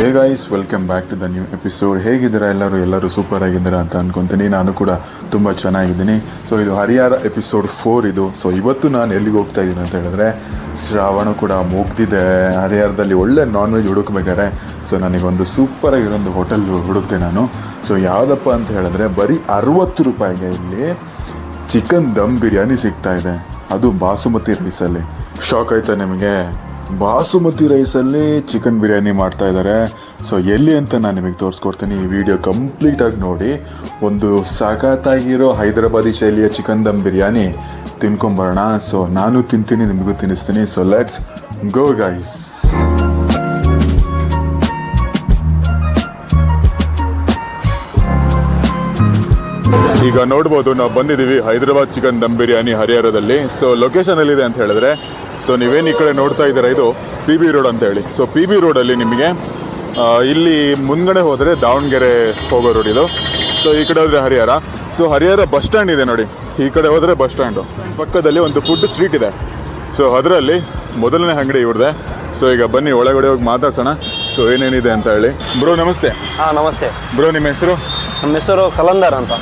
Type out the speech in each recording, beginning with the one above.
Hey guys, welcome back to the new episode. ಹೇಗಿದ್ದೀರಾ ಎಲ್ಲರೂ super ಆಗಿದ್ದೀರಾ ಅಂತ ಅನ್ಕೊತೀನಿ. ನಾನು ಕೂಡ ತುಂಬ ಚೆನ್ನಾಗಿದ್ದೀನಿ. ಸೊ ಇದು ಹರಿಹರ ಎಪಿಸೋಡ್ 4 ಇದು. ಸೊ ಇವತ್ತು ನಾನು ಎಲ್ಲಿಗೆ ಹೋಗ್ತಾ ಇದ್ದೀನಿ ಅಂತ ಹೇಳಿದ್ರೆ, ಶ್ರಾವಣ ಕೂಡ ಮುಗ್ದಿದೆ. ಹರಿಹರದಲ್ಲಿ ಒಳ್ಳೆ ನಾನ್ ವೆಜ್ ಹುಡುಕ್ಬೇಕಾರೆ ಸೊ ನನಗೊಂದು ಸೂಪರಾಗಿರೋಂದು ಹೋಟೆಲ್ ಹುಡುಕ್ತೆ ನಾನು. ಸೊ ಯಾವುದಪ್ಪ ಅಂತ ಹೇಳಿದ್ರೆ, ಬರೀ 60 ರೂಪಾಯಿಗೆ ಇಲ್ಲಿ ಚಿಕನ್ ದಮ್ ಬಿರಿಯಾನಿ ಸಿಗ್ತಾ ಇದೆ, ಅದು ಬಾಸುಮತಿ ರೈಸಲ್ಲಿ. ಶಾಕ್ ಆಯ್ತಾ ನಿಮಗೆ? ಬಾಸುಮತಿ ರೈಸಲ್ಲಿ ಚಿಕನ್ ಬಿರಿಯಾನಿ ಮಾಡ್ತಾ ಇದ್ದಾರೆ. ಸೊ ಎಲ್ಲಿ ಅಂತ ನಾನು ನಿಮಗೆ ತೋರಿಸ್ಕೊಡ್ತೀನಿ. ಈ ವಿಡಿಯೋ ಕಂಪ್ಲೀಟಾಗಿ ನೋಡಿ. ಒಂದು ಸಖತ್ತಾಗಿರೋ ಹೈದರಾಬಾದಿ ಶೈಲಿಯ ಚಿಕನ್ ದಮ್ ಬಿರಿಯಾನಿ ತಿನ್ಕೊಂಬರೋಣ. ಸೊ ನಾನು ತಿಂತೀನಿ, ನಿಮಗೂ ತಿನ್ನಿಸ್ತೀನಿ. So let's go guys. ಈಗ ನೋಡ್ಬೋದು, ನಾವು ಬಂದಿದ್ದೀವಿ ಹೈದರಾಬಾದ್ ಚಿಕನ್ ದಮ್ ಬಿರಿಯಾನಿ ಹರಿಹರದಲ್ಲಿ. ಸೊ ಲೊಕೇಶನ್ ಎಲ್ಲಿದೆ ಅಂತ ಹೇಳಿದ್ರೆ, ಸೊ ನೀವೇನು ಈ ಕಡೆ ನೋಡ್ತಾ ಇದ್ದೀರಾ, ಇದು ಪಿ ಬಿ ರೋಡ್ ಅಂತ ಹೇಳಿ. ಸೊ ಪಿ ಬಿ ರೋಡಲ್ಲಿ ನಿಮಗೆ ಇಲ್ಲಿ ಮುಂದ್ಗಡೆ ಹೋದರೆ ದಾವಣಗೆರೆ ಹೋಗೋ ರೋಡ್ ಇದು. ಸೊ ಈ ಕಡೆ ಹೋದರೆ Harihar. So Harihar bus stand ಇದೆ ನೋಡಿ, ಈ ಕಡೆ ಹೋದರೆ ಬಸ್ ಸ್ಟ್ಯಾಂಡು. ಪಕ್ಕದಲ್ಲಿ ಒಂದು ಫುಡ್ ಸ್ಟ್ರೀಟ್ ಇದೆ. ಸೊ ಅದರಲ್ಲಿ ಮೊದಲನೇ ಅಂಗಡಿ ಇವ್ರದೆ. ಸೊ ಈಗ ಬನ್ನಿ ಒಳಗಡೆ ಹೋಗಿ ಮಾತಾಡ್ಸೋಣ. ಸೊ ಏನೇನಿದೆ ಅಂತ ಹೇಳಿ. ಬ್ರೋ ನಮಸ್ತೆ. ಹಾಂ ನಮಸ್ತೆ ಬ್ರೋ, ನಿಮ್ಮ ಹೆಸರು? ನಮ್ಮ ಹೆಸರು ಕಲಂದರ್ ಅಂತ.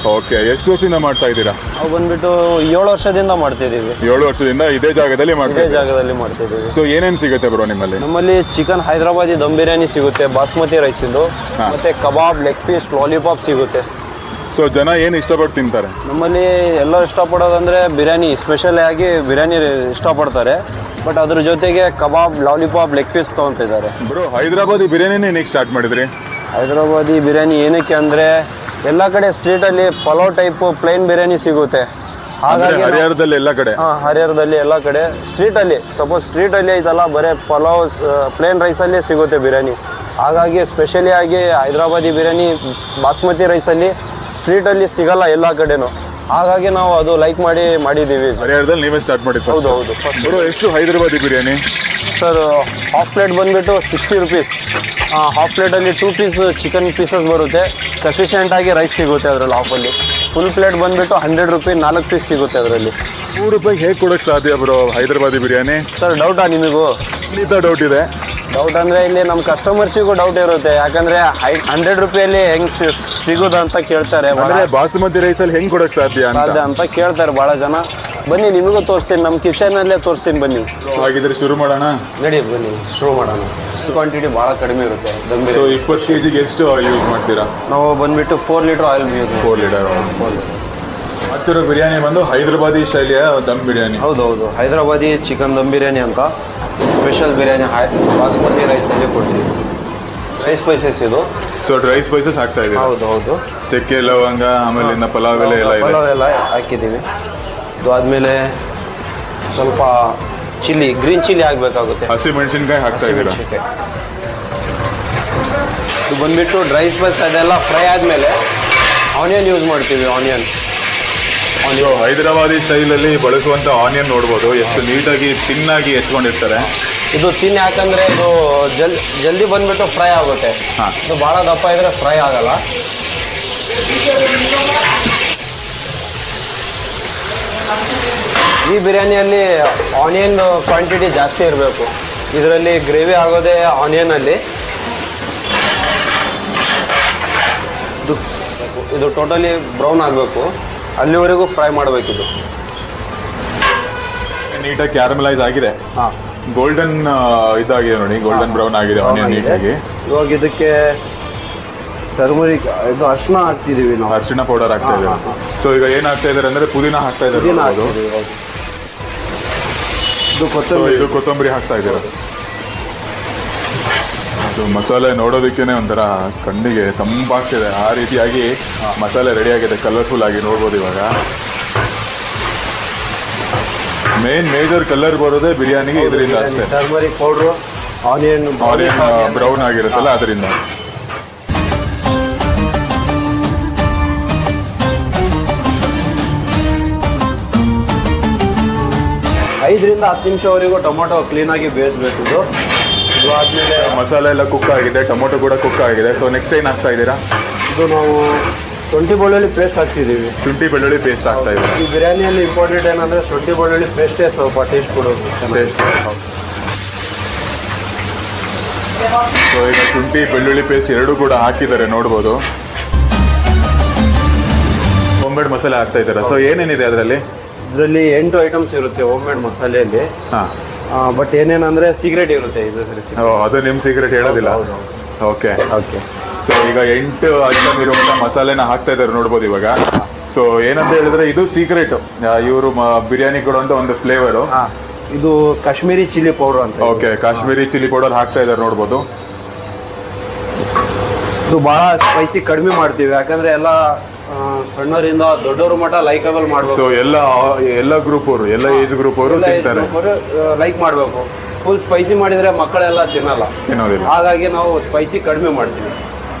ಓಕೆ, ಎಷ್ಟು ವರ್ಷದಿಂದ ಮಾಡ್ತಾ ಇದ್ದೀರಾ? ನಾವು ಬಂದ್ಬಿಟ್ಟು 7 ವರ್ಷದಿಂದ ಮಾಡ್ತಿದ್ದೀವಿ. 7 ವರ್ಷದಿಂದ ಇದೇ ಜಾಗದಲ್ಲಿ ಮಾಡ್ತಿದ್ದೀವಿ. ಸೊ ಏನೇನು ಸಿಗುತ್ತೆ ಬ್ರೋ ನಿಮ್ಮಲ್ಲಿ? ನಮ್ಮಲ್ಲಿ ಚಿಕನ್ ಹೈದರಾಬಾದಿ ದಮ್ ಬಿರಿಯಾನಿ ಸಿಗುತ್ತೆ, ಬಾಸ್ಮತಿ ರೈಸ್ ಇದು, ಮತ್ತೆ ಕಬಾಬ್, ಲೆಗ್ ಪೀಸ್, ಲಾಲಿಪಾಪ್ ಸಿಗುತ್ತೆ. ಸೊ ಜನ ಏನು ಇಷ್ಟಪಟ್ಟು ತಿಂತಾರೆ? ನಮ್ಮಲ್ಲಿ ಎಲ್ಲ ಇಷ್ಟಪಡೋದಂದರೆ ಬಿರಿಯಾನಿ, ಸ್ಪೆಷಲ್ ಆಗಿ ಬಿರಿಯಾನಿ ಇಷ್ಟಪಡ್ತಾರೆ. ಬಟ್ ಅದ್ರ ಜೊತೆಗೆ ಕಬಾಬ್, ಲಾಲಿಪಾಪ್, ಲೆಗ್ ಪೀಸ್ ತೊಗೊತಿದ್ದಾರೆ. ಬ್ರೋ, ಹೈದರಾಬಾದಿ ಬಿರಿಯಾನಿನೇ ಏನಕ್ಕೆ ಸ್ಟಾರ್ಟ್ ಮಾಡಿದ್ರಿ? ಹೈದರಾಬಾದಿ ಬಿರಿಯಾನಿ ಏನಕ್ಕೆ ಅಂದರೆ, ಎಲ್ಲ ಕಡೆ ಸ್ಟ್ರೀಟಲ್ಲಿ ಪಲಾವ್ ಟೈಪು ಪ್ಲೇನ್ ಬಿರಿಯಾನಿ ಸಿಗುತ್ತೆ. ಹಾಗಾಗಿ ಹರಿಹರದಲ್ಲಿ ಎಲ್ಲ ಕಡೆ? ಹರಿಹರದಲ್ಲಿ ಎಲ್ಲ ಕಡೆ ಸ್ಟ್ರೀಟಲ್ಲಿ, ಸಪೋಸ್ ಸ್ಟ್ರೀಟಲ್ಲಿ ಐತಲ್ಲ, ಬರೀ ಪಲಾವ್ ಪ್ಲೇನ್ ರೈಸಲ್ಲೇ ಸಿಗುತ್ತೆ ಬಿರಿಯಾನಿ. ಹಾಗಾಗಿ ಸ್ಪೆಷಲಿ ಆಗಿ ಹೈದರಾಬಾದಿ ಬಿರಿಯಾನಿ ಬಾಸ್ಮತಿ ರೈಸಲ್ಲಿ ಸ್ಟ್ರೀಟಲ್ಲಿ ಸಿಗಲ್ಲ ಎಲ್ಲ ಕಡೆನೂ. ಹಾಗಾಗಿ ನಾವು ಅದು ಲೈಕ್ ಮಾಡಿದ್ದೀವಿ. ಹರಿಹರದಲ್ಲಿ ನೀವೇ ಸ್ಟಾರ್ಟ್ ಮಾಡಿದ್ದು? ಹೌದು. ಬ್ರೋ, ಎಷ್ಟು Hyderabadi biryani? Sir, half plate ಬಂದುಬಿಟ್ಟು 60 ರೂಪೀಸ್. ಹಾಫ್ ಪ್ಲೇಟಲ್ಲಿ 2 ಪೀಸ್ ಚಿಕನ್ ಪೀಸಸ್ ಬರುತ್ತೆ. ಸಫಿಷಿಯೆಂಟಾಗಿ ರೈಸ್ ಸಿಗುತ್ತೆ ಅದರಲ್ಲಿ ಹಾಫಲ್ಲಿ. ಫುಲ್ ಪ್ಲೇಟ್ ಬಂದುಬಿಟ್ಟು 100 ರೂಪಾಯಿ 4 ಪೀಸ್ ಸಿಗುತ್ತೆ ಅದರಲ್ಲಿ. 100 ರೂಪಾಯಿಗೆ ಹೇಗೆ ಕೊಡೋಕ್ಕೆ ಸಾಧ್ಯ ಬ್ರೋ ಹೈದರಾಬಾದಿ ಬಿರಿಯಾನಿ? ಸರ್, ಡೌಟಾ ನಿಮಗೂ? ಖಂಡಿತ ಡೌಟ್ ಇದೆ. ಡೌಟ್ ಅಂದರೆ ಇಲ್ಲಿ ನಮ್ಮ ಕಸ್ಟಮರ್ಸಿಗೂ ಡೌಟ್ ಇರುತ್ತೆ. ಯಾಕಂದರೆ 100 ರೂಪಾಯಲ್ಲಿ ಹೆಂಗೆ ಸಿಗೋದು ಅಂತ ಕೇಳ್ತಾರೆ. ಬಾಸುಮತಿ ರೈಸಲ್ಲಿ ಹೆಂಗೆ ಕೊಡೋಕ್ಕೆ ಸಾಧ್ಯ ಅಂತ ಕೇಳ್ತಾರೆ ಭಾಳ ಜನ. ಬನ್ನಿ, ನಿಮಗೂ ತೋರಿಸ್ತೀನಿ, ನಮ್ಮ ಕಿಚನಲ್ಲೇ ತೋರಿಸ್ತೀನಿ ಬನ್ನಿ. ಹಾಗಿದ್ರೆ ಶುರು ಮಾಡೋಣ? ನಡಿ ಬನ್ನಿ, ಶುರು ಮಾಡೋಣ. ಕ್ವಾಂಟಿಟಿ ಭಾಳ ಕಡಿಮೆ ಇರುತ್ತೆ. ಸೊ 20 kgಗೆ ಎಷ್ಟು ಆಯಿಲ್ ಯೂಸ್ ಮಾಡ್ತೀರಾ? ನಾವು ಬಂದುಬಿಟ್ಟು 4 litre oil use. 4 litre oil. ಮತ್ತಿರೋ ಬಿರಿಯಾನಿ ಬಂದು ಹೈದರಾಬಾದಿ ಶೈಲಿಯ ದಮ್ ಬಿರಿಯಾನಿ. ಹೌದು, ಹೈದರಾಬಾದಿ ಚಿಕನ್ ದಮ್ ಬಿರಿಯಾನಿ ಅಂತ ಸ್ಪೆಷಲ್ ಬಿರಿಯಾನಿ ಬಾಸ್ಮತಿ ರೈಸಲ್ಲಿ ಕೊಡ್ತೀವಿ. ಡ್ರೈ ಸ್ಪೈಸಸ್ ಇದು. ಸೊ ಡ್ರೈ ಸ್ಪೈಸಸ್ ಹಾಕ್ತಾ ಇದ್ದೀವಿ? ಹೌದು. ಚಕ್ಕೆ, ಲವಂಗ, ಆಮೇಲೆ ಪಲಾವ್ ಎಲ್ಲ ಹಾಕಿದ್ದೀವಿ. ಇದು ಆದಮೇಲೆ ಸ್ವಲ್ಪ ಗ್ರೀನ್ ಚಿಲ್ಲಿ ಆಗಬೇಕಾಗುತ್ತೆ. ಹಸಿ ಮೆಣಸಿನ್ಕಾಯಿ ಹಾಕ್ತಾ ಇದ್ದೀರಾ? ಇದು ಬಂದುಬಿಟ್ಟು ಡ್ರೈ ಸ್ಪೈಸ್ ಅದೆಲ್ಲ ಫ್ರೈ ಆದಮೇಲೆ ಆನಿಯನ್ ಯೂಸ್ ಮಾಡ್ತೀವಿ. ಆನಿಯನ್ ಹೈದರಾಬಾದಿ ಸ್ಟೈಲಲ್ಲಿ ಬಳಸುವಂಥ ಆನಿಯನ್ ನೋಡ್ಬೋದು, ಎಷ್ಟು ನೀಟಾಗಿ ತಿನ್ನಾಗಿ ಹೆಚ್ಕೊಂಡಿರ್ತಾರೆ. ಇದು ತಿನ್ನಿ, ಯಾಕಂದರೆ ಇದು ಜಲ್ದಿ ಬಂದುಬಿಟ್ಟು ಫ್ರೈ ಆಗುತ್ತೆ. ಇದು ಭಾಳ ದಪ್ಪ ಇದ್ದರೆ ಫ್ರೈ ಆಗಲ್ಲ. ಈ ಬಿರಿಯಾನಿಯಲ್ಲಿ ಆನಿಯನ್ ಕ್ವಾಂಟಿಟಿ ಜಾಸ್ತಿ ಇರಬೇಕು. ಇದರಲ್ಲಿ ಗ್ರೇವಿ ಆಗೋದೇ ಆನಿಯನಲ್ಲಿ. ಇದು ಟೋಟಲಿ ಬ್ರೌನ್ ಆಗಬೇಕು, ಅಲ್ಲಿವರೆಗೂ ಫ್ರೈ ಮಾಡಬೇಕಿದು. ನೀಟಾಗಿ ಕ್ಯಾರಮಲೈಸ್ ಆಗಿದೆ. ಗೋಲ್ಡನ್ ಇದಾಗಿದೆ ನೋಡಿ, ಗೋಲ್ಡನ್ ಬ್ರೌನ್ ಆಗಿದೆ ಆನಿಯನ್ ನೀಟಾಗಿ. ಇವಾಗ ಇದಕ್ಕೆ ಟರ್ಮರಿಕ್, ಇದು ಅರಿಶಿನ ಹಾಕ್ತಿದ್ದೀವಿ ನಾವು. ಅರಿಶಿನ ಪೌಡರ್ ಹಾಕ್ತಾ ಇದ್ದೀವಿ. ಸೊ ಈಗ ಏನು ಹಾಕ್ತಾ ಇದ್ದಾರೆ ಅಂದರೆ, ಪುದೀನ ಹಾಕ್ತಾ ಇದ್ದಾರೆ. ಇದು ಕೊತ್ತಂಬರಿ ಹಾಕ್ತಾ ಇದ್ದೀರ. ಅದು ಮಸಾಲೆ ನೋಡೋದಕ್ಕೇನೆ ಒಂಥರ ಕಣ್ಣಿಗೆ ತಂಪಾಗ್ತಿದೆ. ಆ ರೀತಿಯಾಗಿ ಮಸಾಲೆ ರೆಡಿ ಆಗಿದೆ, ಕಲರ್ಫುಲ್ ಆಗಿ ನೋಡ್ಬೋದು. ಇವಾಗ ಮೇಜರ್ ಕಲರ್ ಬರೋದೇ ಬಿರಿಯಾನಿಗೆ ಇದರಿಂದ ಅಷ್ಟೇ. ಟರ್ಮರಿಕ್ ಪೌಡ್ರು, ಆನಿಯನ್ ಬ್ರೌನ್ ಆಗಿರುತ್ತಲ್ಲ ಅದರಿಂದ. 5 ರಿಂದ 10 ನಿಮಿಷವರೆಗೂ ಟೊಮೊಟೊ ಕ್ಲೀನಾಗಿ ಬೇಯಿಸಬೇಕು. ಇದು ಆದಮೇಲೆ ಮಸಾಲೆ ಎಲ್ಲ ಕುಕ್ ಆಗಿದೆ, ಟೊಮೊಟೊ ಕೂಡ ಕುಕ್ ಆಗಿದೆ. ಸೊ ನೆಕ್ಸ್ಟ್ ಏನು ಹಾಕ್ತಾ ಇದ್ದೀರಾ? ಇದು ನಾವು ಶುಂಠಿ ಬೆಳ್ಳುಳ್ಳಿ ಪೇಸ್ಟ್ ಹಾಕ್ತಿದ್ದೀವಿ. ಶುಂಠಿ ಬೆಳ್ಳುಳ್ಳಿ ಪೇಸ್ಟ್ ಹಾಕ್ತಾ ಇದ್ದೀವಿ. ಈ ಬಿರಿಯಾನಿಯಲ್ಲಿ ಇಂಪಾರ್ಟೆಂಟ್ ಏನಂದರೆ ಶುಂಠಿ ಬೆಳ್ಳುಳ್ಳಿ ಪೇಸ್ಟೇ ಸ್ವಲ್ಪ ಟೇಸ್ಟ್ ಕೊಡೋದು. ಟೇಸ್ಟ್ ಸೊ ಈಗ ಶುಂಠಿ ಬೆಳ್ಳುಳ್ಳಿ ಪೇಸ್ಟ್ ಎರಡೂ ಕೂಡ ಹಾಕಿದ್ದಾರೆ ನೋಡ್ಬೋದು. ಹೋಮ್ ಮೇಡ್ ಮಸಾಲೆ ಹಾಕ್ತಾ ಇದ್ದಾರೆ. ಸೊ ಏನೇನಿದೆ ಅದರಲ್ಲಿ? ಇದರಲ್ಲಿ 8 ಐಟಮ್ಸ್ ಇರುತ್ತೆ ಹೋಮ್ ಮೇಡ್ ಮಸಾಲೆಯಲ್ಲಿ. ಹಾಂ, ಬಟ್ ಏನೇನಂದ್ರೆ ಸೀಕ್ರೆಟ್ ಇರುತ್ತೆ ಇದು ರೆಸಿಪಿ. ಅದು ನಿಮ್ಮ ಸೀಕ್ರೆಟ್ ಹೇಳೋದಿಲ್ಲ. Okay okay. ಸೊ ಈಗ 8 ಐಟಮ್ ಇರುವಂಥ ಮಸಾಲೆನ ಹಾಕ್ತಾ ಇದ್ದಾರೆ ನೋಡ್ಬೋದು ಇವಾಗ. ಸೊ ಏನಂತ ಹೇಳಿದ್ರೆ ಇದು ಸೀಕ್ರೆಟ್, ಇವರು ಬಿರಿಯಾನಿ ಕೊಡುವಂಥ ಒಂದು ಫ್ಲೇವರು. ಇದು ಕಾಶ್ಮೀರಿ ಚಿಲ್ಲಿ ಪೌಡರ್ ಅಂತ. ಓಕೆ, ಕಾಶ್ಮೀರಿ ಚಿಲ್ಲಿ ಪೌಡರ್ ಹಾಕ್ತಾ ಇದ್ದಾರೆ ನೋಡ್ಬೋದು. ಇದು ಬಹಳ ಸ್ಪೈಸಿ ಕಡಿಮೆ ಮಾಡ್ತೀವಿ, ಯಾಕಂದ್ರೆ ಎಲ್ಲ ಸಣ್ಣವರಿಂದ ದೊಡ್ಡವರು ಮಟ್ಟ ಲೈಕಬಲ್ ಮಾಡ್ಬೇಕು. ಸೊ ಎಲ್ಲ ಗ್ರೂಪ್ ಅವರು, ಎಲ್ಲ ಏಜ್ ಗ್ರೂಪ್ ಅವರು ತಿಂತಾರೆ, ಲೈಕ್ ಮಾಡಬೇಕು. ಫುಲ್ ಸ್ಪೈಸಿ ಮಾಡಿದ್ರೆ ಮಕ್ಕಳೆಲ್ಲ ತಿನ್ನೋದಿಲ್ಲ, ಹಾಗಾಗಿ ನಾವು ಸ್ಪೈಸಿ ಕಡಿಮೆ ಮಾಡ್ತೀವಿ.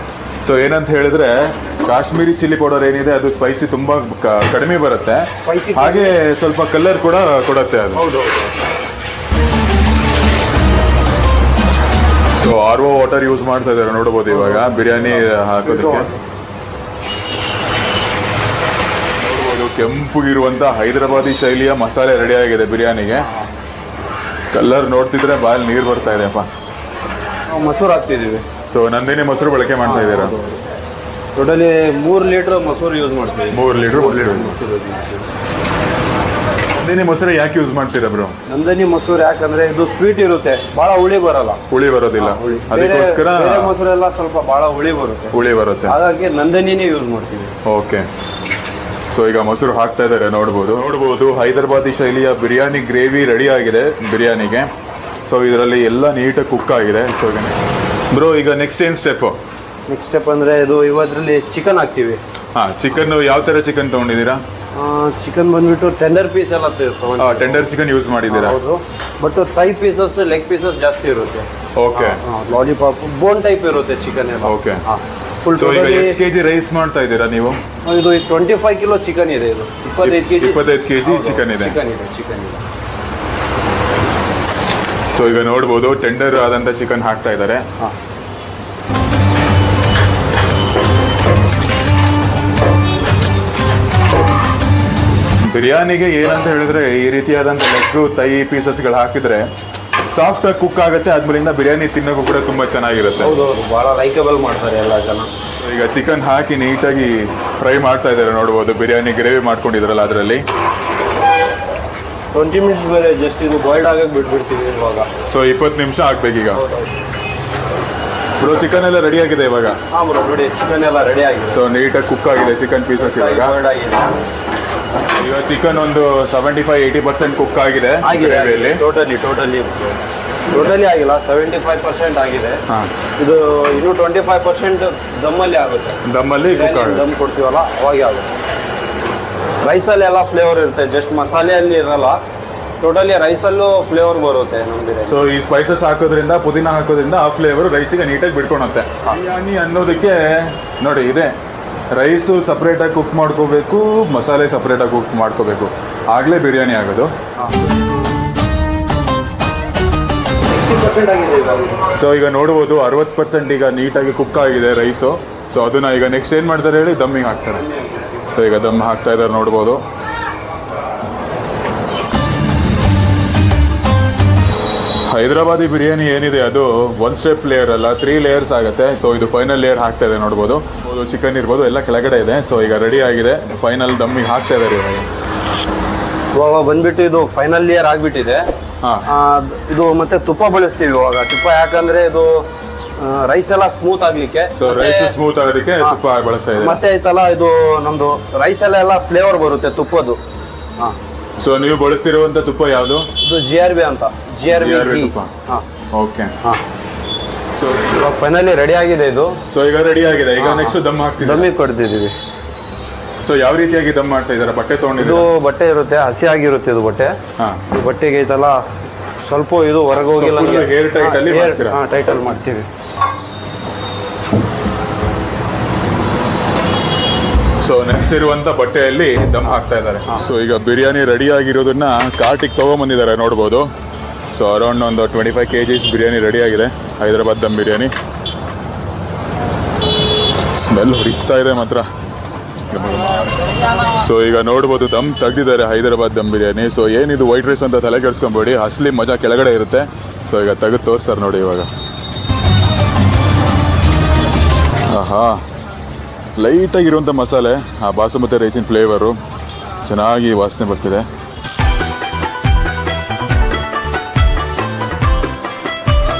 ಸೊ ಏನಂತ ಹೇಳಿದ್ರೆ ಕಾಶ್ಮೀರಿ ಚಿಲ್ಲಿ ಪೌಡರ್ ಏನಿದೆ ಅದು ಸ್ಪೈಸಿ ತುಂಬಾ ಕಡಿಮೆ ಬರುತ್ತೆ, ಹಾಗೆ ಸ್ವಲ್ಪ ಕಲರ್ ಕೂಡ ಕೊಡುತ್ತೆ ಅದು. ಹೌದು. ಸೊ RO ವಾಟರ್ ಯೂಸ್ ಮಾಡ್ತಾ ಇದ್ದಾರೆ ನೋಡ್ಬೋದು ಇವಾಗ ಬಿರಿಯಾನಿ ಹಾಕೋದಕ್ಕೆ. ನೋಡ್ಬೋದು ಕೆಂಪುಗಿರುವಂತ ಹೈದರಾಬಾದಿ ಶೈಲಿಯ ಮಸಾಲೆ ರೆಡಿ ಆಗಿದೆ ಬಿರಿಯಾನಿಗೆ. ಕಲರ್ ನೋಡ್ತಿದ್ರೆ ಬಾಯಲ್ಲಿ ನೀರು ಬರ್ತಾ ಇದೆಯಪ್ಪ. ನಾವು ಮೊಸರು ಹಾಕ್ತಿದ್ದೀವಿ. ಸೊ ನಂದಿನಿ ಮೊಸರು ಬಳಕೆ ಮಾಡ್ತಾ ಇದ್ದೀರಾ? ಟೋಟಲಿ 3 ಲೀಟರ್ ಮೊಸರು ಯೂಸ್ ಮಾಡ್ತೀವಿ. 3 ಲೀಟರ್ ಮೊಸರು. ನಂದಿನಿ ಮೊಸರು ಯಾಕೆ ಯೂಸ್ ಮಾಡ್ತೀರಾ ಬ್ರೋ? ನಂದಿನಿ ಮೊಸರು ಯಾಕಂದ್ರೆ ಇದು ಸ್ವೀಟ್ ಇರುತ್ತೆ, ಬಹಳ ಹುಳಿ ಬರಲ್ಲ. ಹುಳಿ ಬರೋದಿಲ್ಲ, ಅದಕ್ಕೋಸ್ಕರ ಮೊಸರೆಲ್ಲ ಸ್ವಲ್ಪ ಬಹಳ ಹುಳಿ ಬರುತ್ತೆ, ಹಾಗಾಗಿ ನಂದಿನಿನೇ ಯೂಸ್ ಮಾಡ್ತೀವಿ. ಓಕೆ. ಸೊ ಈಗ ಮೊಸರು ಹಾಕ್ತಾ ಇದ್ದಾರೆ ನೋಡ್ಬೋದು ಹೈದರಾಬಾದಿ ಶೈಲಿಯ ಬಿರಿಯಾನಿ ಗ್ರೇವಿ ರೆಡಿ ಆಗಿದೆ ಬಿರಿಯಾನಿಗೆ. ಸೊ ಇದರಲ್ಲಿ ಎಲ್ಲ ನೀಟಾಗಿ ಕುಕ್ ಆಗಿದೆ. ಸೊ ಬ್ರೋ ಈಗ ನೆಕ್ಸ್ಟ್ ಏನು ಸ್ಟೆಪ್ ಅಂದ್ರೆ ಇದು ಇವತ್ತರಲ್ಲಿ ಚಿಕನ್ ಹಾಕ್ತೀವಿ. ಚಿಕನ್ ಯಾವ ತರ ಚಿಕನ್ ತಗೊಂಡಿದ್ದೀರಾ? ಚಿಕನ್ ಬಂದ್ಬಿಟ್ಟು ಟೆಂಡರ್ ಪೀಸ್ ಎಲ್ಲ ಟೆಂಡರ್ ಚಿಕನ್ ಯೂಸ್ ಮಾಡಿದ್ದೀರಾ? ಹೌದು, but thigh pieces, leg pieces ಜಾಸ್ತಿ ಇರುತ್ತೆ. ಓಕೆ. ಲಾಲಿಪಾಪ್ ಬೋನ್ ಟೈಪ್ ಇರುತ್ತೆ ಚಿಕನ್ ಎಲ್ಲ. ಓಕೆ. ಸೊ ಈಗ ಎಷ್ಟು ಕೆಜಿ ರೈಸ್ ಮಾಡ್ತಾ ಇದ್ದೀರಾ ನೀವು? ಇದು 25 ಕಿಲೋ ಚಿಕನ್ ಇದೆ. ಇದು 25 ಕೆಜಿ ಚಿಕನ್ ಇದೆ. ಸೊ ಈಗ ನೋಡ್ಬೋದು ಟೆಂಡರ್ ಆದಂತ ಚಿಕನ್ ಹಾಕ್ತಾ ಇದ್ದಾರೆ. ಬಿರಿಯಾನಿಗೆ ಏನಂತ ಹೇಳಿದ್ರೆ ಈ ರೀತಿಯಾದಂಥ ಲೆಗ್ ತೈ ಪೀಸಸ್ಗಳು ಹಾಕಿದ್ರೆ ಸಾಫ್ಟ್ ಆಗಿ ಕುಕ್ ಆಗುತ್ತೆ, ಆದ್ಮೇಲಿಂದ ಬಿರಿಯಾನಿ ತಿನ್ನೋಕ್ಕೂ ಕೂಡ ತುಂಬಾ ಚೆನ್ನಾಗಿರುತ್ತೆ. ಹೌದು, ಬಹಳ ಲೈಕಬಲ್ ಮಾಡ್ತಾರೆ ಎಲ್ಲ ಜನ. ಈಗ ಚಿಕನ್ ಹಾಕಿ ನೀಟಾಗಿ ಫ್ರೈ ಮಾಡ್ತಾ ಇದ್ದಾರೆ ನೋಡ್ಬೋದು. ಬಿರಿಯಾನಿ ಗ್ರೇವಿ ಮಾಡ್ಕೊಂಡಿದ್ರಲ್ಲ ಅದರಲ್ಲಿ 20 ಮಿನಿಟ್ಸ್ ಬೇರೆ ಜಸ್ಟ್ ಇದು ಬಾಯ್ಲ್ಡ್ ಆಗಕ್ಕೆ ಬಿಟ್ಬಿಡ್ತೀವಿ ಇವಾಗ. ಸೊ 20 ನಿಮಿಷ ಆಗ್ಬೇಕೀಗ. ಬ್ರೋ ಚಿಕನ್ ಎಲ್ಲ ರೆಡಿ ಆಗಿದೆ ಇವಾಗ? ಹಾಂ ಬ್ರೋ, ನೋಡಿ ಚಿಕನ್ ಎಲ್ಲ ರೆಡಿ ಆಗಿದೆ. ಸೊ ನೀಟಾಗಿ ಕುಕ್ ಆಗಿದೆ ಚಿಕನ್ ಪೀಸಸ್ ಇವಾಗ. ಈಗ ಚಿಕನ್ ಒಂದು 75-80% ಕುಕ್ ಆಗಿದೆ ಗ್ರೇವಿಯಲ್ಲಿ. ಟೋಟಲಿ ಆಗಿಲ್ಲ, 75% ಆಗಿದೆ. ಇದು ಇನ್ನೂ 25% ದಮ್ಮಲ್ಲಿ ಆಗುತ್ತೆ. ದಮ್ಮಲ್ಲಿ ಕುಕ್ ಆಗುತ್ತೆ. ದಮ್ ಕೊಡ್ತೀವಲ್ಲ ಅವಾಗೆ ಆಗುತ್ತೆ. ರೈಸಲ್ಲಿ ಎಲ್ಲ ಫ್ಲೇವರ್ ಇರುತ್ತೆ, ಜಸ್ಟ್ ಮಸಾಲೆಯಲ್ಲಿ ಇರಲ್ಲ. ಟೋಟಲಿ ರೈಸಲ್ಲೂ ಫ್ಲೇವರ್ ಬರುತ್ತೆ ನಮಗೆ. ಸೊ ಈ ಸ್ಪೈಸಸ್ ಹಾಕೋದ್ರಿಂದ, ಪುದೀನ ಹಾಕೋದ್ರಿಂದ ಆ ಫ್ಲೇವರ್ ರೈಸಿಗೆ ನೀಟಾಗಿ ಬಿಡ್ಕೊಳುತ್ತೆ. ಬಿರಿಯಾನಿ ಅನ್ನೋದಕ್ಕೆ ನೋಡಿ ಇದೆ, ರೈಸು ಸಪ್ರೇಟಾಗಿ ಕುಕ್ ಮಾಡ್ಕೋಬೇಕು, ಮಸಾಲೆ ಸಪ್ರೇಟಾಗಿ ಕುಕ್ ಮಾಡ್ಕೋಬೇಕು, ಆಗಲೇ ಬಿರಿಯಾನಿ ಆಗೋದು. 60% ಆಗಿದೆ. ಸೊ ಈಗ ನೋಡ್ಬೋದು 60% ಈಗ ನೀಟಾಗಿ ಕುಕ್ ಆಗಿದೆ ರೈಸು. ಸೊ ಅದನ್ನ ಈಗ ನೆಕ್ಸ್ಟ್ ಏನು ಮಾಡ್ತಾರೆ ಹೇಳಿ, ದಮ್ಮಿಗೆ ಹಾಕ್ತಾರೆ. ಸೊ ಈಗ ದಮ್ ಹಾಕ್ತಾ ಇದ್ದಾರೆ ನೋಡ್ಬೋದು. ಹೈದರಾಬಾದಿ ಬಿರಿಯಾನಿ ಏನಿದೆ ಅದು 1 ಸ್ಟೆಪ್ ಲೇಯರ್ ಅಲ್ಲ, 3 ಲೇಯರ್ಸ್ ಆಗುತ್ತೆ. ಸೊ ಇದು ಫೈನಲ್ ಲೇಯರ್ ಹಾಕ್ತಾ ಇದೆ ನೋಡ್ಬೋದು. ಚಿಕನ್ ಇರ್ಬೋದು, ಎಲ್ಲ ಕೆಳಗಡೆ ಇದೆ. ಸೊ ಈಗ ರೆಡಿ ಆಗಿದೆ, ಫೈನಲ್ ದಮ್ಮಿಗೆ ಹಾಕ್ತಾ ಇದ್ದಾರೆ ಇವಾಗ ಬಂದ್ಬಿಟ್ಟು ಇದು ಫೈನಲ್ ಲೇಯರ್ ಆಗಿಬಿಟ್ಟಿದೆ. ಇದು ಮತ್ತೆ ತುಪ್ಪ ಬಳಸ್ತೀವಿ ಇವಾಗ. ತುಪ್ಪ ಯಾಕಂದ್ರೆ ಇದು ರೈಸ್ ಎಲ್ಲ ಸ್ಮೂತ್ ಆಗ್ಲಿಕ್ಕೆ. ಸೊ ರೈಸ್ ಸ್ಮೂತ್ ಆಗೋದಕ್ಕೆ ತುಪ್ಪ ಬಳಸ್ತಾ ಇದೆ. ಮತ್ತೆ ಆಯ್ತಲ್ಲ, ಇದು ನಮ್ದು ರೈಸ್ ಎಲ್ಲ ಫ್ಲೇವರ್ ಬರುತ್ತೆ ತುಪ್ಪದ್ದು. ಸೊ ನೀವು ಬಳಸ್ತಿರುವಂತ ತುಪ್ಪ ಯಾವುದು? ಇದು GRB ಅಂತ. GRB ತುಪ್ಪ. ಓಕೆ. ಸೊ ಫೈನಲಿ ರೆಡಿ ಆಗಿದೆ ಇದು. ಸೊ ಈಗ ರೆಡಿ ಆಗಿದೆ. ಈಗ ನೆಕ್ಸ್ಟ್ ದಮ್ ಹಾಕ್ತಿದ್ದೀವಿ, ದಮ್ಮಿಗೆ ಕೊಡ್ತಿದ್ದೀವಿ. ಸೊ ಯಾವ ರೀತಿಯಾಗಿ ದಮ್ ಮಾಡ್ತಾ ಇದ್ದಾರೆ? ಬಟ್ಟೆ ತಗೊಂಡಿದ್ದು ಇದು ಬಟ್ಟೆ ಇರುತ್ತೆ, ಹಸಿ ಆಗಿರುತ್ತೆ ಇದು ಬಟ್ಟೆ. ಈ ಬಟ್ಟೆಗೆ ಐತಲ್ಲ ಸ್ವಲ್ಪ ಇದು ಹೊರಗೆ ಹೋಗಿಲ್ಲ, ಏರ್ ಟೈಟ್ ಅಲ್ಲಿ ಟೈಟಲ್ ಮಾಡ್ತೀವಿ. ಸೊ ನೆನೆಸಿರುವಂತ ಬಟ್ಟೆಯಲ್ಲಿ ದಮ್ ಹಾಕ್ತಾ ಇದ್ದಾರೆ. ಸೊ ಈಗ ಬಿರಿಯಾನಿ ರೆಡಿ ಆಗಿರೋದನ್ನ ಕಾರ್ಟಿಗೆ ತಗೊಂಡ್ಬಂದಿದ್ದಾರೆ ನೋಡ್ಬೋದು. ಸೊ ಅರೌಂಡ್ ಒಂದು 25 kg ಬಿರಿಯಾನಿ ರೆಡಿ ಆಗಿದೆ, ಹೈದರಾಬಾದ್ ದಮ್ ಬಿರಿಯಾನಿ. ಸ್ಮೆಲ್ ಹೊಡಿತಾ ಇದೆ ಮಾತ್ರ. ಸೊ ಈಗ ನೋಡ್ಬೋದು ದಮ್ ತೆಗ್ದಿದ್ದಾರೆ ಹೈದರಾಬಾದ್ ದಮ್ ಬಿರಿಯಾನಿ. ಸೊ ಏನಿದು ವೈಟ್ ರೈಸ್ ಅಂತ ತಲೆ ಕೆಡಿಸ್ಕೊಂಬೇಡಿ, ಅಸಲಿ ಮಜಾ ಕೆಳಗಡೆ ಇರುತ್ತೆ. ಸೊ ಈಗ ತೆಗೆದು ತೋರಿಸ್ತಾರೆ ನೋಡಿ ಇವಾಗ. ಆಹಾ, ಲೈಟಾಗಿರುವಂಥ ಮಸಾಲೆ, ಆ ಬಾಸುಮತಿ ರೈಸಿನ ಫ್ಲೇವರು ಚೆನ್ನಾಗಿ ವಾಸನೆ ಬರ್ತಿದೆ.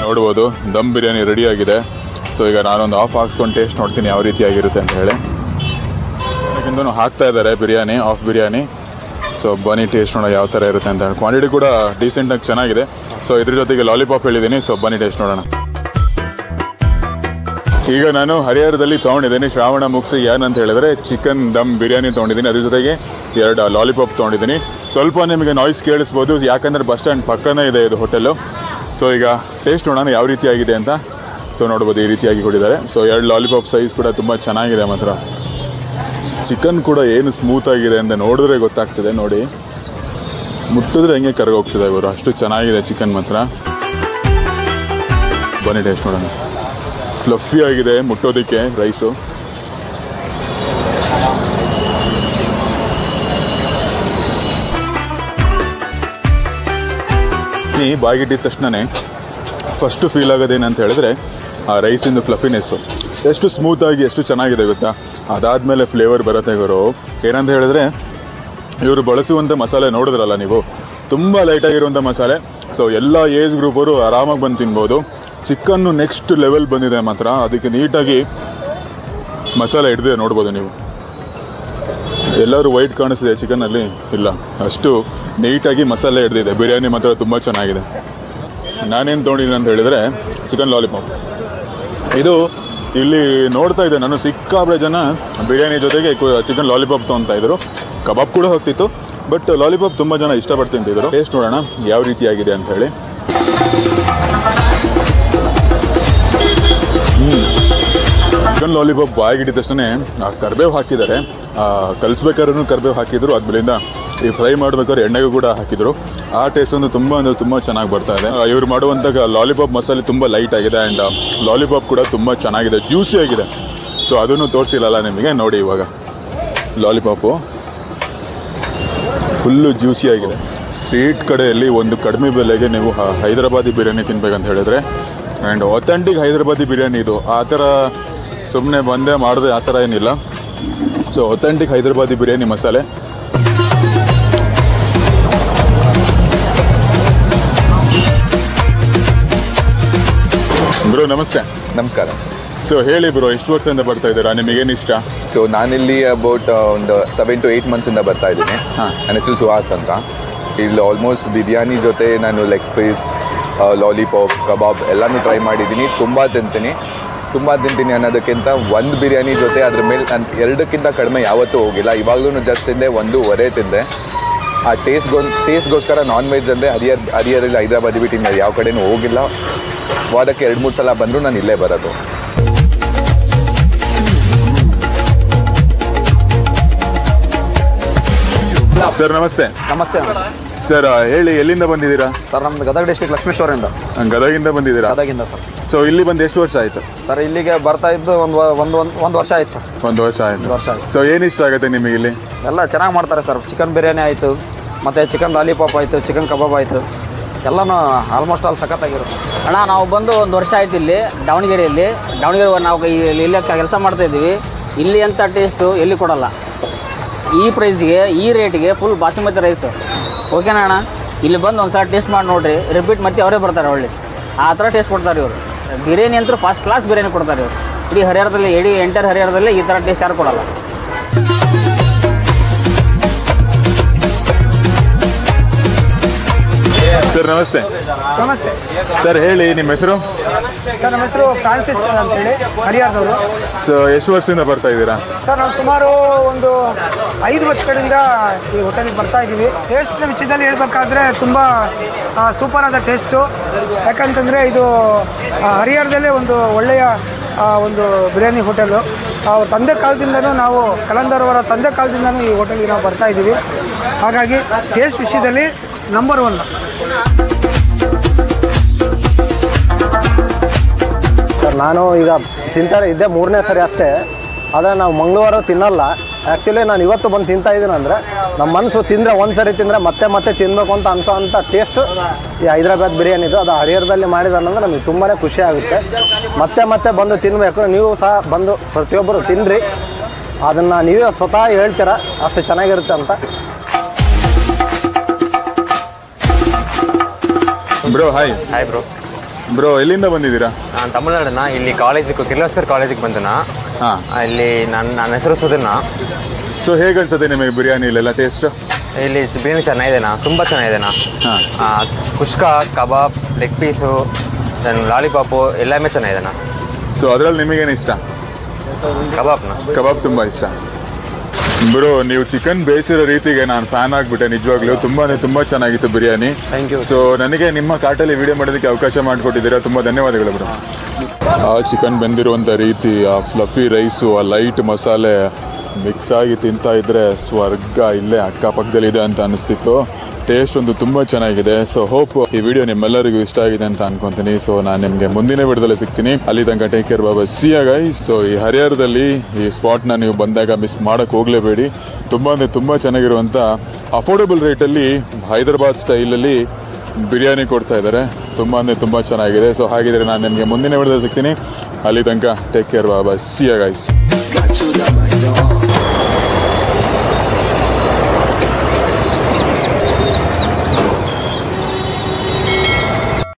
ನೋಡ್ಬೋದು ದಮ್ ಬಿರಿಯಾನಿ ರೆಡಿಯಾಗಿದೆ. ಸೊ ಈಗ ನಾನೊಂದು ಆಫ್ ಹಾಕ್ಸ್ಕೊಂಡು ಟೇಸ್ಟ್ ನೋಡ್ತೀನಿ ಯಾವ ರೀತಿಯಾಗಿರುತ್ತೆ ಅಂತ ಹೇಳಿ. ಅದಕ್ಕಿಂತ ಹಾಕ್ತಾ ಇದ್ದಾರೆ ಬಿರಿಯಾನಿ, ಆಫ್ ಬಿರಿಯಾನಿ. ಸೊ ಬನ್ನಿ ಟೇಸ್ಟ್ ನೋಡೋಣ ಯಾವ ಥರ ಇರುತ್ತೆ ಅಂತ ಹೇಳಿ. ಕ್ವಾಂಟಿಟಿ ಕೂಡ ಡೀಸೆಂಟಾಗಿ ಚೆನ್ನಾಗಿದೆ. ಸೊ ಇದ್ರ ಜೊತೆಗೆ ಲಾಲಿಪಾಪ್ ಹೇಳಿದ್ದೀನಿ. ಸೊ ಬನ್ನಿ ಟೇಸ್ಟ್ ನೋಡೋಣ. ಈಗ ನಾನು ಹರಿಹರದಲ್ಲಿ ತೊಗೊಂಡಿದ್ದೀನಿ. ಶ್ರಾವಣ ಮುಗಿಸಿ ಏನಂತ ಹೇಳಿದ್ರೆ ಚಿಕನ್ ದಮ್ ಬಿರಿಯಾನಿ ತೊಗೊಂಡಿದ್ದೀನಿ. ಅದ್ರ ಜೊತೆಗೆ 2 ಲಾಲಿಪಾಪ್ ತೊಗೊಂಡಿದ್ದೀನಿ. ಸ್ವಲ್ಪ ನಿಮಗೆ ನಾಯ್ಸ್ ಕೇಳಿಸ್ಬೋದು, ಯಾಕಂದರೆ ಬಸ್ ಸ್ಟ್ಯಾಂಡ್ ಪಕ್ಕನೇ ಇದೆ ಇದು ಹೋಟೆಲು. ಸೊ ಈಗ ಟೇಸ್ಟ್ ನೋಡೋಣ ಯಾವ ರೀತಿಯಾಗಿದೆ ಅಂತ. ಸೊ ನೋಡ್ಬೋದು ಈ ರೀತಿಯಾಗಿ ಕೊಟ್ಟಿದ್ದಾರೆ. ಸೊ 2 ಲಾಲಿಪಾಪ್ ಸೈಜ್ ಕೂಡ ತುಂಬ ಚೆನ್ನಾಗಿದೆ. ಮಾತ್ರ ಚಿಕನ್ ಕೂಡ ಏನು ಸ್ಮೂತಾಗಿದೆ ಅಂತ ನೋಡಿದ್ರೆ ಗೊತ್ತಾಗ್ತಿದೆ. ನೋಡಿ, ಮುಟ್ಟಿದ್ರೆ ಹೆಂಗೆ ಕರಗೋಗ್ತಿದೆ ಇವರು, ಅಷ್ಟು ಚೆನ್ನಾಗಿದೆ ಚಿಕನ್ ಮಾತ್ರ. ಬನ್ನಿ ಟೇಸ್ಟ್ ನೋಡೋಣ. ಫ್ಲಫಿ ಆಗಿದೆ ಮುಟ್ಟೋದಕ್ಕೆ ರೈಸು. ಈ ಬಾಯಿಗಿಟ್ಟಿದ ತಕ್ಷಣವೇ ಫಸ್ಟು ಫೀಲ್ ಆಗೋದೇನಂತ ಹೇಳಿದ್ರೆ ಆ ರೈಸಿಂದು ಫ್ಲಫಿನೆಸ್ಸು ಎಷ್ಟು ಸ್ಮೂತಾಗಿ ಎಷ್ಟು ಚೆನ್ನಾಗಿದೆ ಗೊತ್ತಾ. ಅದಾದಮೇಲೆ ಫ್ಲೇವರ್ ಬರುತ್ತೆ ಇವರು. ಏನಂತ ಹೇಳಿದ್ರೆ ಇವರು ಬಳಸುವಂಥ ಮಸಾಲೆ ನೋಡಿದ್ರಲ್ಲ ನೀವು, ತುಂಬ ಲೈಟಾಗಿರುವಂಥ ಮಸಾಲೆ. ಸೊ ಎಲ್ಲ ಏಜ್ ಗ್ರೂಪರು ಆರಾಮಾಗಿ ಬಂದು ತಿನ್ಬೋದು. ಚಿಕನ್ನು ನೆಕ್ಸ್ಟ್ ಲೆವೆಲ್ ಬಂದಿದೆ ಮಾತ್ರ. ಅದಕ್ಕೆ ನೀಟಾಗಿ ಮಸಾಲೆ ಹಿಡಿದಿದೆ ನೋಡ್ಬೋದು ನೀವು. ಎಲ್ಲರೂ ವೈಟ್ ಕಾಣಿಸ್ತಿದೆ ಚಿಕನಲ್ಲಿ, ಇಲ್ಲ, ಅಷ್ಟು ನೀಟಾಗಿ ಮಸಾಲೆ ಹಿಡಿದಿದೆ. ಬಿರಿಯಾನಿ ಮಾತ್ರ ತುಂಬ ಚೆನ್ನಾಗಿದೆ. ನಾನೇನು ತೊಗೊಂಡಿದ್ದೀನಿ ಅಂತ ಹೇಳಿದರೆ ಚಿಕನ್ ಲಾಲಿಪಾಪ್. ಇದು ಇಲ್ಲಿ ನೋಡ್ತಾ ಇದ್ದೆ ನಾನು, ಸಿಕ್ಕಾಬಳೆ ಜನ ಬಿರಿಯಾನಿ ಜೊತೆಗೆ ಚಿಕನ್ ಲಾಲಿಪಾಪ್ ತೊಗೊತಾಯಿದ್ರು. ಕಬಾಬ್ ಕೂಡ ಹೋಗ್ತಿತ್ತು, ಬಟ್ ಲಾಲಿಪಾಪ್ ತುಂಬ ಜನ ಇಷ್ಟಪಟ್ಟು ತಿಂತಿದ್ರು. ಟೇಸ್ಟ್ ನೋಡೋಣ ಯಾವ ರೀತಿಯಾಗಿದೆ ಅಂತ ಹೇಳಿ. ಚಿಕನ್ ಲಾಲಿಪಾಪ್ ಬಾಯಿಗಿಟ್ಟಿದ ತಕ್ಷಣ ಆ ಕರ್ಬೇವು ಹಾಕಿದ್ದಾರೆ. ಕಲಿಸ್ಬೇಕಾದ್ರೂ ಕರ್ಬೇವು ಹಾಕಿದ್ರು, ಆದ್ಮೇಲಿಂದ ಈ ಫ್ರೈ ಮಾಡಬೇಕಾದ್ರೆ ಎಣ್ಣೆಗೂ ಕೂಡ ಹಾಕಿದ್ರು. ಆ ಟೇಸ್ಟ್ ಒಂದು ತುಂಬ ಚೆನ್ನಾಗಿ ಬರ್ತಾ ಇದೆ. ಇವ್ರು ಮಾಡುವಂಥ ಲಾಲಿಪಾಪ್ ಮಸಾಲೆ ತುಂಬ ಲೈಟ್ ಆಗಿದೆ. ಆ್ಯಂಡ್ ಲಾಲಿಪಾಪ್ ಕೂಡ ತುಂಬ ಚೆನ್ನಾಗಿದೆ, ಜ್ಯೂಸಿ ಆಗಿದೆ. ಸೊ ಅದನ್ನು ತೋರಿಸಿಲ್ಲಲ್ಲ ನಿಮಗೆ, ನೋಡಿ ಇವಾಗ ಲಾಲಿಪಾಪು ಫುಲ್ಲು ಜ್ಯೂಸಿ ಆಗಿದೆ. ಸ್ಟ್ರೀಟ್ ಕಡೆಯಲ್ಲಿ ಒಂದು ಕಡಿಮೆ ಬೆಲೆಗೆ ನೀವು ಹೈದರಾಬಾದಿ ಬಿರಿಯಾನಿ ತಿನ್ಬೇಕಂತ ಹೇಳಿದ್ರೆ, ಆ್ಯಂಡ್ ಅಥೆಂಟಿಕ್ ಹೈದರಾಬಾದಿ ಬಿರಿಯಾನಿ ಇದು. ಆ ಥರ ಸುಮ್ಮನೆ ಬಂದೇ ಮಾಡಿದೆ ಆ ಥರ ಏನಿಲ್ಲ. ಸೊ ಅಥೆಂಟಿಕ್ ಹೈದರಾಬಾದಿ ಬಿರಿಯಾನಿ ಮಸಾಲೆ. ಬ್ರೋ ನಮಸ್ತೆ. ನಮಸ್ಕಾರ. ಸೊ ಹೇಳಿ ಬ್ರೋ, ಎಷ್ಟು ವರ್ಷದಿಂದ ಬರ್ತಾ ಇದ್ದೀರಾ, ನಿಮಗೇನು ಇಷ್ಟ? ಸೊ ನಾನಿಲ್ಲಿ ಅಬೌಟ್ ಒಂದು 7 to 8 months ಬರ್ತಾ ಇದ್ದೀನಿ. ನನ್ನ ಹೆಸರು ಸುಹಾಸ್ ಅಂತ. ಇಲ್ಲಿ ಆಲ್ಮೋಸ್ಟ್ ಬಿರಿಯಾನಿ ಜೊತೆ ನಾನು ಲೆಗ್ ಪೀಸ್, ಲಾಲಿಪಾಪ್, ಕಬಾಬ್ ಎಲ್ಲನೂ ಟ್ರೈ ಮಾಡಿದ್ದೀನಿ. ತುಂಬ ತಿಂತೀನಿ ಅನ್ನೋದಕ್ಕಿಂತ ಒಂದು ಬಿರಿಯಾನಿ ಜೊತೆ ಅದ್ರ ಮೇಲೆ ನಾನು 2ಕ್ಕಿಂತ ಕಡಿಮೆ ಯಾವತ್ತೂ ಹೋಗಿಲ್ಲ. ಇವಾಗಲೂ ಜಸ್ಟ್ ತಿಂದೆ, 1.5 ತಿಂದೆ. ಆ ಟೇಸ್ಟ್ಗೋಸ್ಕರ ನಾನ್ ವೆಜ್ ಅಂದರೆ ಹರಿಹರಲ್ಲಿ ಹೈದರಾಬಾದಿ ಬಿಟ್ಟು ಯಾವ ಕಡೆನೂ ಹೋಗಿಲ್ಲ. ವಾರಕ್ಕೆ 2-3 ಸಲ ಬಂದರೂ ನಾನು ಇಲ್ಲೇ ಬರೋದು. ಸರ್ ನಮಸ್ತೆ. ನಮಸ್ತೆ ಸರ್ ಹೇಳಿ, ಎಲ್ಲಿಂದ ಬಂದಿದ್ದೀರಾ? ಸರ್, ನಮ್ದು ಗದಗ ಡಿಸ್ಟಿಕ್ ಲಕ್ಷ್ಮೇಶ್ವರದಿಂದ. ಗದಗಿಂದ ಬಂದಿದ್ದೀರಾ? ಗದಗಿಂದ ಸರ್. ಸೊ ಇಲ್ಲಿ ಬಂದು ಎಷ್ಟು ವರ್ಷ ಆಯಿತು? ಸರ್, ಇಲ್ಲಿಗೆ ಬರ್ತಾ ಇದ್ದು ಒಂದು ವರ್ಷ ಆಯ್ತು ಸರ್. 1 ವರ್ಷ ಆಯಿತು. ಆಯ್ತು. ಸೊ ಏನು ಇಷ್ಟ ಆಗುತ್ತೆ ನಿಮಗೆ ಇಲ್ಲಿ? ಎಲ್ಲ ಚೆನ್ನಾಗಿ ಮಾಡ್ತಾರೆ ಸರ್. ಚಿಕನ್ ಬಿರಿಯಾನಿ ಆಯಿತು, ಮತ್ತು ಚಿಕನ್ ಲಾಲಿಪಾಪ್ ಆಯಿತು, ಚಿಕನ್ ಕಬಾಬ್ ಆಯಿತು, ಎಲ್ಲನೂ ಆಲ್ಮೋಸ್ಟ್ ಆಲ್ ಸಖತ್ತಾಗಿರುತ್ತೆ. ಅಣ್ಣ, ನಾವು ಬಂದು 1 ವರ್ಷ ಆಯ್ತು ಇಲ್ಲಿ ದಾವಣಗೆರೆಯಲ್ಲಿ. ನಾವು ಇಲ್ಲಿ ಕೆಲಸ ಮಾಡ್ತಾಯಿದ್ದೀವಿ. ಇಲ್ಲಿ ಅಂಥ ಟೇಸ್ಟು ಎಲ್ಲಿ ಕೊಡಲ್ಲ. ಈ ಪ್ರೈಸ್ಗೆ, ಈ ರೇಟಿಗೆ ಫುಲ್ ಬಾಸುಮತಿ ರೈಸು. ಓಕೆನಾ ಅಣ್ಣ? ಇಲ್ಲಿ ಬಂದು ಒಂದು ಸಲ ಟೇಸ್ಟ್ ಮಾಡಿ ನೋಡಿರಿ, ರಿಪೀಟ್ ಮತ್ತೆ ಅವರೇ ಬರ್ತಾರೆ. ಒಳ್ಳೆ ಆ ಥರ ಟೇಸ್ಟ್ ಕೊಡ್ತಾರೆ ಇವರು. ಬಿರಿಯಾನಿ ಅಂತೂ ಫಸ್ಟ್ ಕ್ಲಾಸ್ ಬಿರಿಯಾನಿ ಕೊಡ್ತಾರೆ ಇವರು. ಇಡೀ ಹರಿಹರದಲ್ಲಿ, ಎಂಟರ್ ಹರಿಹರದಲ್ಲಿ ಈ ಥರ ಟೇಸ್ಟ್ ಯಾರು ಕೊಡಲ್ಲ. ಸರ್ ನಮಸ್ತೆ. ನಮಸ್ತೆ ಸರ್ ಹೇಳಿ, ನಿಮ್ಮ ಹೆಸರು? ಸರ್, ನಮ್ಮ ಹೆಸರು ಫ್ರಾನ್ಸಿಸ್ ಅಂತೇಳಿ, ಹರಿಹರದವರು. ಸೊ ಎಷ್ಟು ವರ್ಷದಿಂದ ಬರ್ತಾ ಇದ್ದೀರಾ? ಸರ್, ನಾವು ಸುಮಾರು ಒಂದು 5 ವರ್ಷಗಳಿಂದ ಈ ಹೋಟೆಲ್ಗೆ ಬರ್ತಾ ಇದ್ದೀವಿ. ಟೇಸ್ಟ್ನ ವಿಷಯದಲ್ಲಿ ಹೇಳ್ಬೇಕಾದ್ರೆ ತುಂಬ ಸೂಪರ್ ಆದ ಟೇಸ್ಟು. ಯಾಕಂತಂದರೆ ಇದು ಹರಿಹರದಲ್ಲೇ ಒಂದು ಒಳ್ಳೆಯ ಒಂದು ಬಿರಿಯಾನಿ ಹೋಟೆಲು. ಅವ್ರ ತಂದೆ ಕಾಲದಿಂದನೂ, ನಾವು ಕಲಂದರ್ ಅವರ ತಂದೆ ಕಾಲದಿಂದನೂ ಈ ಹೋಟೆಲ್ಗೆ ನಾವು ಬರ್ತಾ ಇದ್ದೀವಿ. ಹಾಗಾಗಿ ಟೇಸ್ಟ್ ವಿಷಯದಲ್ಲಿ ನಂಬರ್ 1. ಸರ್, ನಾನು ಈಗ ತಿಂತಾರೆ ಇದ್ದೆ 3ನೇ ಸರಿ ಅಷ್ಟೇ. ಆದರೆ ನಾವು ಮಂಗಳವಾರ ತಿನ್ನಲ್ಲ. ಆ್ಯಕ್ಚುಲಿ ನಾನು ಇವತ್ತು ಬಂದು ತಿಂತಾ ಇದ್ದೀನಿ ಅಂದರೆ ನಮ್ಮ ಮನಸ್ಸು ತಿಂದರೆ ಒಂದು ಸರಿ ತಿಂದರೆ ಮತ್ತೆ ಮತ್ತೆ ತಿನ್ನಬೇಕು ಅಂತ ಅನಿಸೋ ಅಂಥ ಟೇಸ್ಟು ಈ ಹೈದ್ರಾಬಾದ್ ಬಿರಿಯಾನಿದು. ಅದು ಹರಿಹರದಲ್ಲಿ ಮಾಡಿದಾರಂದ್ರೆ ನಮಗೆ ತುಂಬಾ ಖುಷಿ ಆಗುತ್ತೆ. ಮತ್ತೆ ಮತ್ತೆ ಬಂದು ತಿನ್ನಬೇಕು. ನೀವು ಸಹ ಬಂದು ಪ್ರತಿಯೊಬ್ಬರು ತಿನ್ನಿರಿ. ಅದನ್ನು ನೀವೇ ಸ್ವತಃ ಹೇಳ್ತೀರಾ ಅಷ್ಟು ಚೆನ್ನಾಗಿರುತ್ತೆ ಅಂತ. Bro hi. Hi bro. Bro ಎಲ್ಲಿಂದ ಬಂದಿದ್ದೀರಾ? ನಾನು ತಮಿಳ್ನಾಡನ್ನ ಇಲ್ಲಿ ಕಾಲೇಜಿಗೆ ಕಿರ್ಲೋಸ್ಕರ್ ಕಾಲೇಜಿಗೆ ಬಂದನ. ಹಾಂ. ಇಲ್ಲಿ ನನ್ನ ಹೆಸರು ಸುಧೀರ್ನ. ಸೊ ಹೇಗೆ ಅನ್ಸುತ್ತೆ ನಿಮಗೆ ಬಿರಿಯಾನಿ ಇಲ್ಲೆಲ್ಲ ಟೇಸ್ಟ್? ಇಲ್ಲಿ ಬಿರಿಯಾನಿ ಚೆನ್ನಾಗಿದೆನಾ, ತುಂಬ ಚೆನ್ನಾಗಿದೆನಾ. ಹಾಂ. Kushka, kebab, leg piece, then lollipop ಎಲ್ಲವೇ ಚೆನ್ನಾಗಿದೆನಾ. ಸೊ ಅದರಲ್ಲಿ ನಿಮಗೇನು ಇಷ್ಟ? ಕಬಾಬ್ನ. ಕಬಾಬ್ ತುಂಬ ಇಷ್ಟ. ಬ್ರೋ ನೀವು ಚಿಕನ್ ಬೇಯಿಸಿರೋ ರೀತಿಗೆ ನಾನು ಫ್ಯಾನ್ ಆಗಿಬಿಟ್ಟೆ ನಿಜವಾಗ್ಲೂ. ತುಂಬ ಚೆನ್ನಾಗಿತ್ತು ಬಿರಿಯಾನಿ. Thank you. ಸೊ ನನಗೆ ನಿಮ್ಮ ಕಾರ್ಟಲ್ಲಿ ವಿಡಿಯೋ ಮಾಡೋದಕ್ಕೆ ಅವಕಾಶ ಮಾಡಿಕೊಟ್ಟಿದ್ದೀರಾ, ತುಂಬ ಧನ್ಯವಾದಗಳು ಬ್ರೋ. ಆ ಚಿಕನ್ ಬೆಂದಿರುವಂಥ ರೀತಿ, ಆ ಫ್ಲಫಿ ರೈಸು, ಆ ಲೈಟ್ ಮಸಾಲೆ ಮಿಕ್ಸ್ ಆಗಿ ತಿಂತಾ ಇದ್ದರೆ ಸ್ವರ್ಗ ಇಲ್ಲೇ ಅಕ್ಕಪಕ್ಕದಲ್ಲಿದೆ ಅಂತ ಅನಿಸ್ತಿತ್ತು. ಟೇಸ್ಟ್ ಒಂದು ತುಂಬ ಚೆನ್ನಾಗಿದೆ. ಸೊ ಹೋಪ್ ಈ ವಿಡಿಯೋ ನಿಮ್ಮೆಲ್ಲರಿಗೂ ಇಷ್ಟ ಆಗಿದೆ ಅಂತ ಅನ್ಕೊತೀನಿ. ಸೊ ನಾನು ನಿಮಗೆ ಮುಂದಿನ ವಿಡಿಯೋದಲ್ಲಿ ಸಿಗ್ತೀನಿ. ಅಲ್ಲಿ ತನಕ ಟೇಕ್ ಕೇರ್ ಬಾಬಾ, ಸಿ ಯು ಗೈಸ್. ಸೊ ಈ ಹರಿಹರದಲ್ಲಿ ಈ ಸ್ಪಾಟ್ನ ನೀವು ಬಂದಾಗ ಮಿಸ್ ಮಾಡೋಕ್ಕೆ ಹೋಗಲೇಬೇಡಿ. ತುಂಬ ಚೆನ್ನಾಗಿರುವಂಥ ಅಫೋರ್ಡಬಲ್ ರೇಟಲ್ಲಿ ಹೈದರಾಬಾದ್ ಸ್ಟೈಲಲ್ಲಿ ಬಿರಿಯಾನಿ ಕೊಡ್ತಾ ಇದ್ದಾರೆ. ತುಂಬ ಚೆನ್ನಾಗಿದೆ. ಸೊ ಹಾಗಿದ್ರೆ ನಾನು ನಿಮಗೆ ಮುಂದಿನ ವಿಡಿಯೋದಲ್ಲಿ ಸಿಗ್ತೀನಿ. ಅಲ್ಲಿ ತನಕ ಟೇಕ್ ಕೇರ್ ಬಾಬಾ, ಸಿ ಯು ಗೈಸ್.